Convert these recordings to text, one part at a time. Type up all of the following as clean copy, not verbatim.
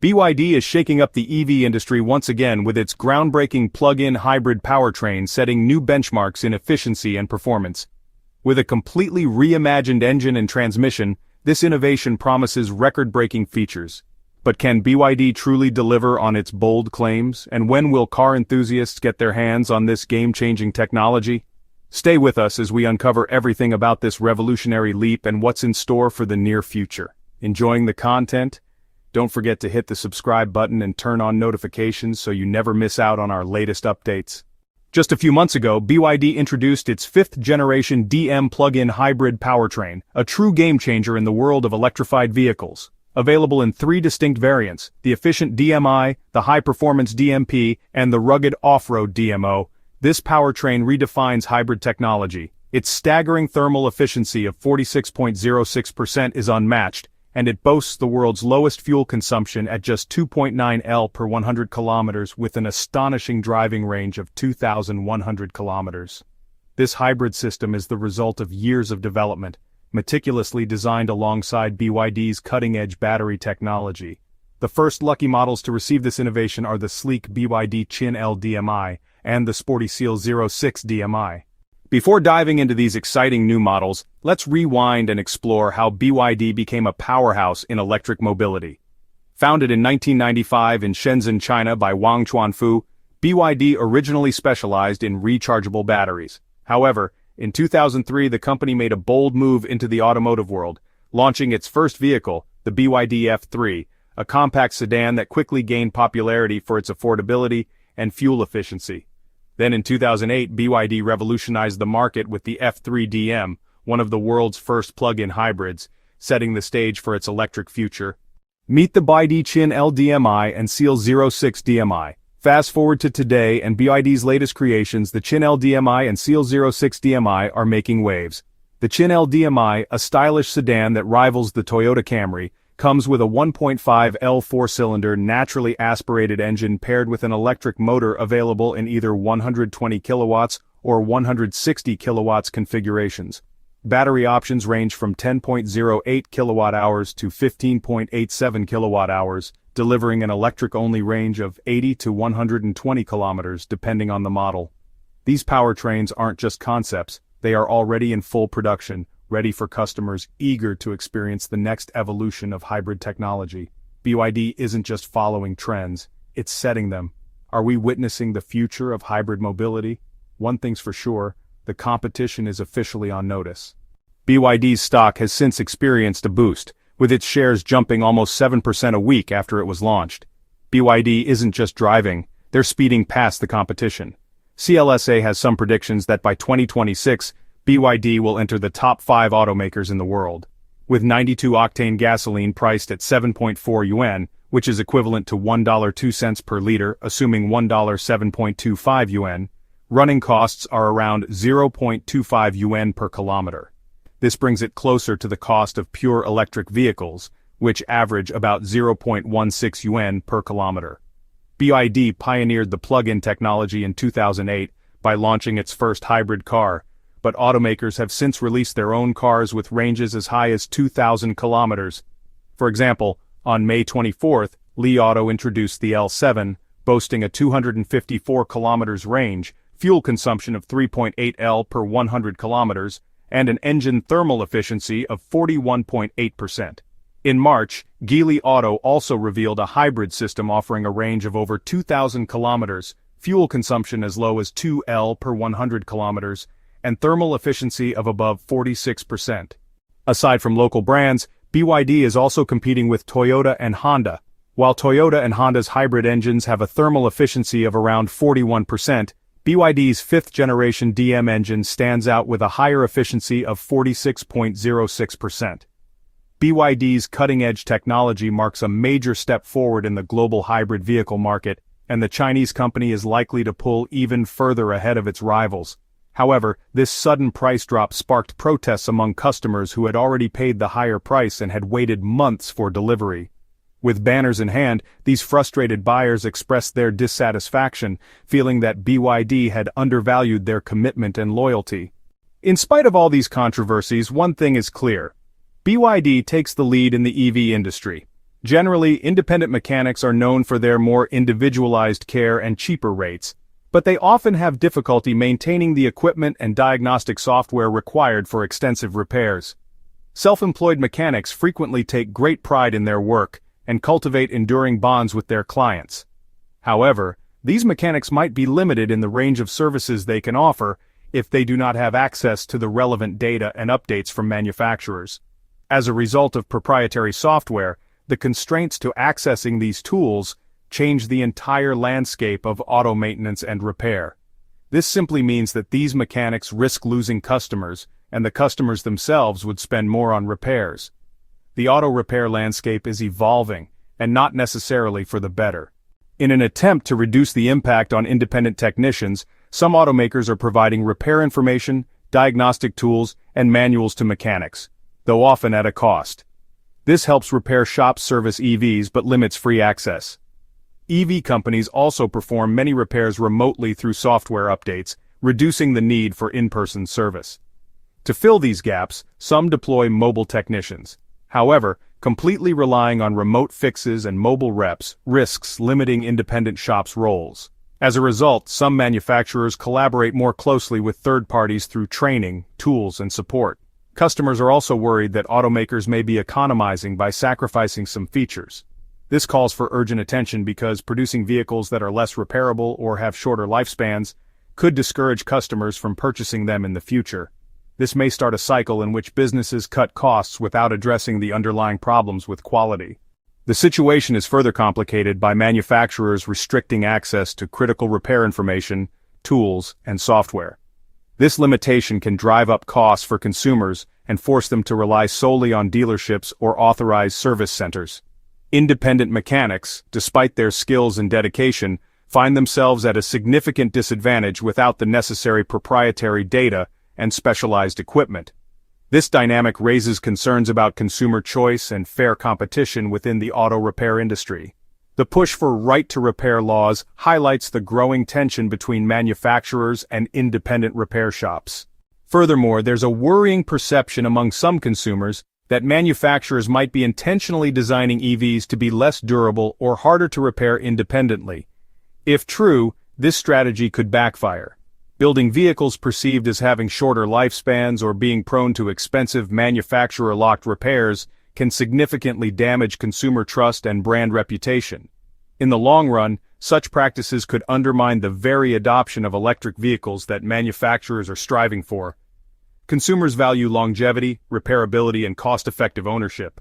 BYD is shaking up the EV industry once again with its groundbreaking plug-in hybrid powertrain setting new benchmarks in efficiency and performance. With a completely reimagined engine and transmission, this innovation promises record-breaking features. But can BYD truly deliver on its bold claims, and when will car enthusiasts get their hands on this game-changing technology? Stay with us as we uncover everything about this revolutionary leap and what's in store for the near future. Enjoying the content? Don't forget to hit the subscribe button and turn on notifications so you never miss out on our latest updates. Just a few months ago, BYD introduced its 5th-generation DM plug-in hybrid powertrain, a true game-changer in the world of electrified vehicles. Available in 3 distinct variants, the efficient DMI, the high-performance DMP, and the rugged off-road DMO, this powertrain redefines hybrid technology. Its staggering thermal efficiency of 46.06% is unmatched, and it boasts the world's lowest fuel consumption at just 2.9 L per 100 kilometers with an astonishing driving range of 2,100 kilometers. This hybrid system is the result of years of development, meticulously designed alongside BYD's cutting-edge battery technology. The first lucky models to receive this innovation are the sleek BYD Chin L DMI and the sporty Seal 06 DMI. Before diving into these exciting new models, let's rewind and explore how BYD became a powerhouse in electric mobility. Founded in 1995 in Shenzhen, China by Wang Chan Fu, BYD originally specialized in rechargeable batteries. However, in 2003 the company made a bold move into the automotive world, launching its first vehicle, the BYD F3, a compact sedan that quickly gained popularity for its affordability and fuel efficiency. Then in 2008, BYD revolutionized the market with the F3 DM, one of the world's first plug-in hybrids, setting the stage for its electric future. Meet the BYD Chin L DMI and Seal 06 DMI. Fast forward to today and BYD's latest creations, the Chin L DMI and Seal 06 DMI are making waves. The Chin L DMI, a stylish sedan that rivals the Toyota Camry, comes with a 1.5 L 4-cylinder naturally aspirated engine paired with an electric motor available in either 120 kilowatts or 160 kilowatts configurations. Battery options range from 10.08 kilowatt-hours to 15.87 kilowatt-hours, delivering an electric-only range of 80 to 120 kilometers depending on the model. These powertrains aren't just concepts, they are already in full production, ready for customers eager to experience the next evolution of hybrid technology. BYD isn't just following trends, it's setting them. Are we witnessing the future of hybrid mobility? One thing's for sure, the competition is officially on notice. BYD's stock has since experienced a boost, with its shares jumping almost 7% a week after it was launched. BYD isn't just driving, they're speeding past the competition. CLSA has some predictions that by 2026, BYD will enter the top 5 automakers in the world. With 92-octane gasoline priced at 7.4 yuan, which is equivalent to $1.02 per liter, assuming $7.25 yuan, running costs are around 0.25 yuan per kilometer. This brings it closer to the cost of pure electric vehicles, which average about 0.16 yuan per kilometer. BYD pioneered the plug-in technology in 2008 by launching its first hybrid car, but automakers have since released their own cars with ranges as high as 2,000 kilometers. For example, on May 24th, Li Auto introduced the L7, boasting a 254 kilometers range, fuel consumption of 3.8 L per 100 kilometers, and an engine thermal efficiency of 41.8%. In March, Geely Auto also revealed a hybrid system offering a range of over 2,000 kilometers, fuel consumption as low as 2 L per 100 kilometers, and thermal efficiency of above 46%. Aside from local brands, BYD is also competing with Toyota and Honda. While Toyota and Honda's hybrid engines have a thermal efficiency of around 41%, BYD's 5th-generation DM engine stands out with a higher efficiency of 46.06%. BYD's cutting-edge technology marks a major step forward in the global hybrid vehicle market, and the Chinese company is likely to pull even further ahead of its rivals. However, this sudden price drop sparked protests among customers who had already paid the higher price and had waited months for delivery. With banners in hand, these frustrated buyers expressed their dissatisfaction, feeling that BYD had undervalued their commitment and loyalty. In spite of all these controversies, one thing is clear. BYD takes the lead in the EV industry. Generally, independent mechanics are known for their more individualized care and cheaper rates, but they often have difficulty maintaining the equipment and diagnostic software required for extensive repairs. Self-employed mechanics frequently take great pride in their work and cultivate enduring bonds with their clients. However, these mechanics might be limited in the range of services they can offer if they do not have access to the relevant data and updates from manufacturers. As a result of proprietary software, the constraints to accessing these tools change the entire landscape of auto maintenance and repair. This simply means that these mechanics risk losing customers, and the customers themselves would spend more on repairs. The auto repair landscape is evolving, and not necessarily for the better. In an attempt to reduce the impact on independent technicians, some automakers are providing repair information, diagnostic tools, and manuals to mechanics, though often at a cost. This helps repair shops service EVs but limits free access. EV companies also perform many repairs remotely through software updates, reducing the need for in-person service. To fill these gaps, some deploy mobile technicians. However, completely relying on remote fixes and mobile reps risks limiting independent shops' roles. As a result, some manufacturers collaborate more closely with third parties through training, tools, and support. Customers are also worried that automakers may be economizing by sacrificing some features. This calls for urgent attention because producing vehicles that are less repairable or have shorter lifespans could discourage customers from purchasing them in the future. This may start a cycle in which businesses cut costs without addressing the underlying problems with quality. The situation is further complicated by manufacturers restricting access to critical repair information, tools, and software. This limitation can drive up costs for consumers and force them to rely solely on dealerships or authorized service centers. Independent mechanics, despite their skills and dedication, find themselves at a significant disadvantage without the necessary proprietary data and specialized equipment. This dynamic raises concerns about consumer choice and fair competition within the auto repair industry. The push for right-to-repair laws highlights the growing tension between manufacturers and independent repair shops. Furthermore, there's a worrying perception among some consumers that manufacturers might be intentionally designing EVs to be less durable or harder to repair independently. If true, this strategy could backfire. Building vehicles perceived as having shorter lifespans or being prone to expensive manufacturer-locked repairs can significantly damage consumer trust and brand reputation. In the long run, such practices could undermine the very adoption of electric vehicles that manufacturers are striving for. Consumers value longevity, repairability, and cost-effective ownership.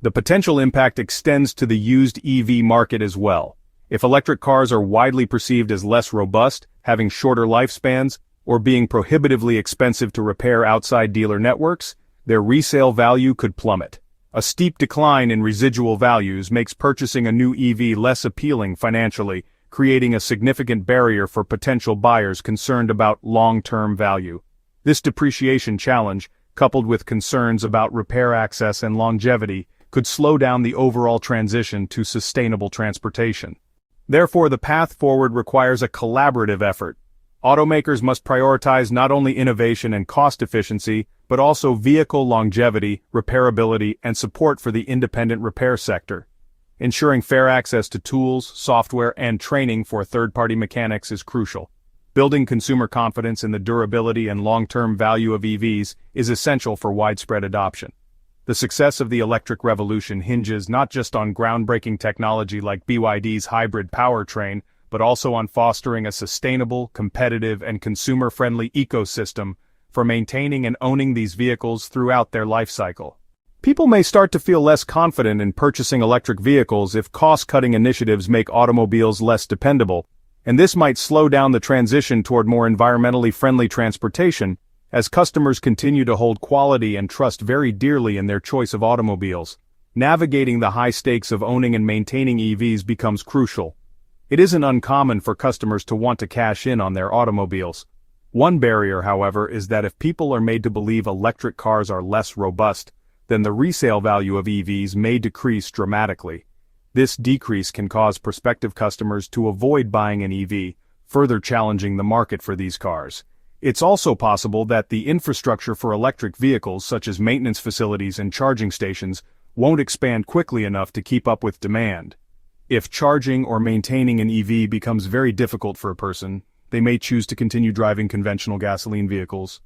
The potential impact extends to the used EV market as well. If electric cars are widely perceived as less robust, having shorter lifespans, or being prohibitively expensive to repair outside dealer networks, their resale value could plummet. A steep decline in residual values makes purchasing a new EV less appealing financially, creating a significant barrier for potential buyers concerned about long-term value. This depreciation challenge, coupled with concerns about repair access and longevity, could slow down the overall transition to sustainable transportation. Therefore, the path forward requires a collaborative effort. Automakers must prioritize not only innovation and cost efficiency, but also vehicle longevity, repairability, and support for the independent repair sector. Ensuring fair access to tools, software, and training for third-party mechanics is crucial. Building consumer confidence in the durability and long-term value of EVs is essential for widespread adoption. The success of the electric revolution hinges not just on groundbreaking technology like BYD's hybrid powertrain, but also on fostering a sustainable, competitive, and consumer-friendly ecosystem for maintaining and owning these vehicles throughout their life cycle. People may start to feel less confident in purchasing electric vehicles if cost-cutting initiatives make automobiles less dependable, and this might slow down the transition toward more environmentally friendly transportation, as customers continue to hold quality and trust very dearly in their choice of automobiles. Navigating the high stakes of owning and maintaining EVs becomes crucial. It isn't uncommon for customers to want to cash in on their automobiles. One barrier, however, is that if people are made to believe electric cars are less robust, then the resale value of EVs may decrease dramatically. This decrease can cause prospective customers to avoid buying an EV, further challenging the market for these cars. It's also possible that the infrastructure for electric vehicles, such as maintenance facilities and charging stations, won't expand quickly enough to keep up with demand. If charging or maintaining an EV becomes very difficult for a person, they may choose to continue driving conventional gasoline vehicles.